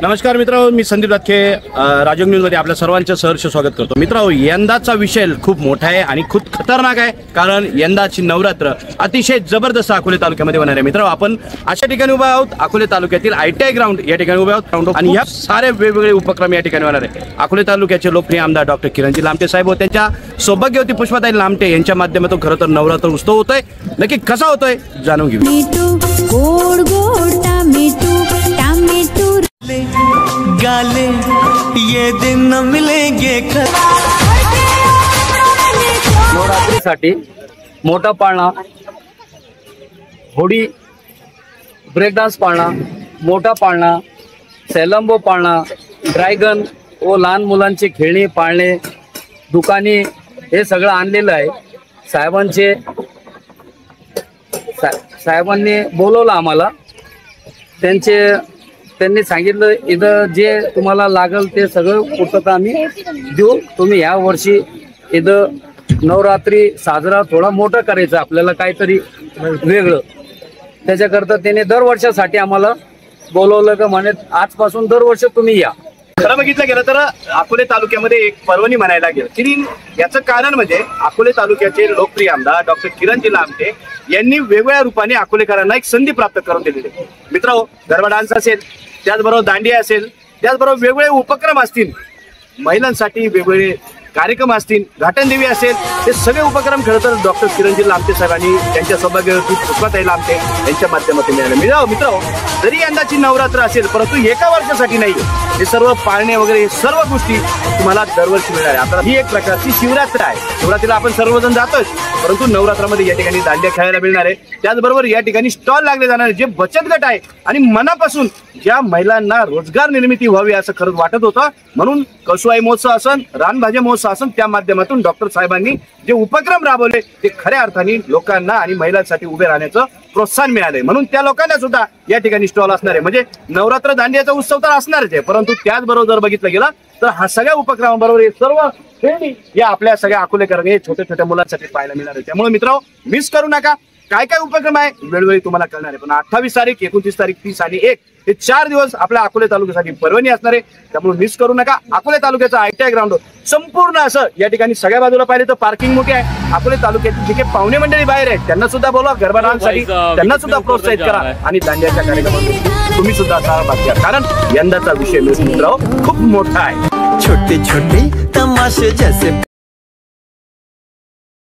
नमस्कार मित्रांनो, मी संदीप रातखे राजयोग न्यूजमध्ये आपल्या सर्वांचं सहर्ष स्वागत करतो। मित्रांनो, यंदाचा विषय खूप मोठा आहे आणि खूप खतरनाक आहे, कारण यंदाची नवरात्र अतिशय जबरदस्त अकोले तालुक्यामध्ये होणार आहे। मित्रांनो, आपण अशा ठिकाणी उभा आहोत, अकोले तालुक्यातील ITI ग्राउंड या ठिकाणी उभे आहोत आणि या सारे वेगवेगळे उपक्रम या ठिकाणी होणार आहे। अकोले तालुक्याचे लोकप्रिय आमदार डॉक्टर किरणजी लामटे साहेब व त्यांच्या सौभाग्यवती पुष्पाताई लामटे यांच्या माध्यमातून खरं तर नवरात्र उत्सव होतोय। नक्की कसा होतोय जाणून घेऊ। गाले ये दिन न मिलेंगे। नवरात्रीसाठी मोठा पाळणा, होडी, ब्रेक डान्स पाळणा, मोठा पाळणा, सेलंबो पाळणा, ड्रॅगन व लहान मुलांची खेळणी पाळणे, दुकाने हे सगळं आणलेलं आहे। साहेबांनी बोलवलं आम्हाला। त्यांनी सांगितलं इथं जे तुम्हाला लागल ते सगळं पूर्तता आम्ही देऊ। तुम्ही या वर्षी इथं नवरात्री साजरा थोडा मोठा करायचा, आपल्याला काहीतरी वेगळं, त्याच्याकरता त्याने दरवर्षासाठी आम्हाला बोलवलं का म्हणे आजपासून दरवर्ष तुम्ही या। खरं बघितलं गेलं तर अकोले तालुक्यामध्ये एक पर्वणी म्हणायला गेलं की याचं कारण म्हणजे अकोले तालुक्याचे लोकप्रिय आमदार डॉक्टर किरणजी लामटे यांनी वेगवेगळ्या रूपाने अकोलेकरांना एक संधी प्राप्त करून दिलेली आहे। मित्रांनो, गरबा डान्स असेल, त्याचबरोबर दांडिया असेल, त्याचबरोबर वेगवेगळे उपक्रम असतील, महिलांसाठी वेगवेगळे कार्यक्रम असतील, घाटनदेवी असेल, हे सगळे उपक्रम खरं तर डॉक्टर किरणजी लामटे साहेबांनी त्यांच्या सौभाग्यवती पुष्पाताई लामटे यांच्या माध्यमातून मिळाले। मित्रांनो, जरी यंदाची नवरात्र असेल परंतु एका वर्षासाठी नाही, हे सर्व पाळणे वगैरे सर्व गोष्टी तुम्हाला दरवर्षी मिळणार आहे। आता ही एक प्रकारची शिवरात्र आहे, शिवरात्रीला आपण सर्वजण जातोय, परंतु नवरात्रामध्ये या ठिकाणी दांडिया खेळायला मिळणार आहे। त्याचबरोबर या ठिकाणी स्टॉल लागले जाणार, जे बचत गट आहे आणि मनापासून ज्या महिलांना रोजगार निर्मिती व्हावी असं खरंच वाटत होतं, म्हणून कसुआई महोत्सव असन, रानभाज्या महोत्सव असन, त्या माध्यमातून डॉक्टर साहेबांनी जे उपक्रम राबवले ते खऱ्या अर्थाने लोकांना आणि महिलांसाठी उभे राहण्याचं प्रोत्साहन मिळाले। म्हणून त्या लोकांना सुद्धा या ठिकाणी स्टॉल असणार आहे। म्हणजे नवरात्र दांडियाचा उत्सव तर असणारच आहे, परंतु त्याचबरोबर जर बघितलं गेलं तर हा सगळ्या उपक्रमाबरोबर हे सर्व खेळणी या आपल्या सगळ्या अकोलेकरांनी छोट्या छोट्या मुलांसाठी पाहायला मिळणार आहे। त्यामुळे मित्रांनो, मिस करू नका। काय काय उपक्रम आहे वेळोवेळी तुम्हाला कळणार आहे, पण 28 तारीख, 29 तारीख, 30 आणि 1 हे 4 दिवस आपल्या अकोले तालुक्यासाठी पर्वणी असणार आहे। त्यामुळे मिस करू नका। अकोले तालुक्याचा ITI ग्राउंड संपूर्ण असं या ठिकाणी सगळ्या बाजूला पाहिले तर पार्किंग मोठी आहे। अकोले तालुक्याची जे काही पाहुणे मंडळी बाहेर आहेत त्यांना सुद्धा बोलवा, गरबा डान्ससाठी त्यांना सुद्धा प्रोत्साहित करा आणि दांडियाच्या कार्यक्रमात तुम्ही सुद्धा सहभाग घ्या, कारण यंदाचा विषय मित्रांनो खूप मोठा आहे। छोटे छोटे तमाशे जैसे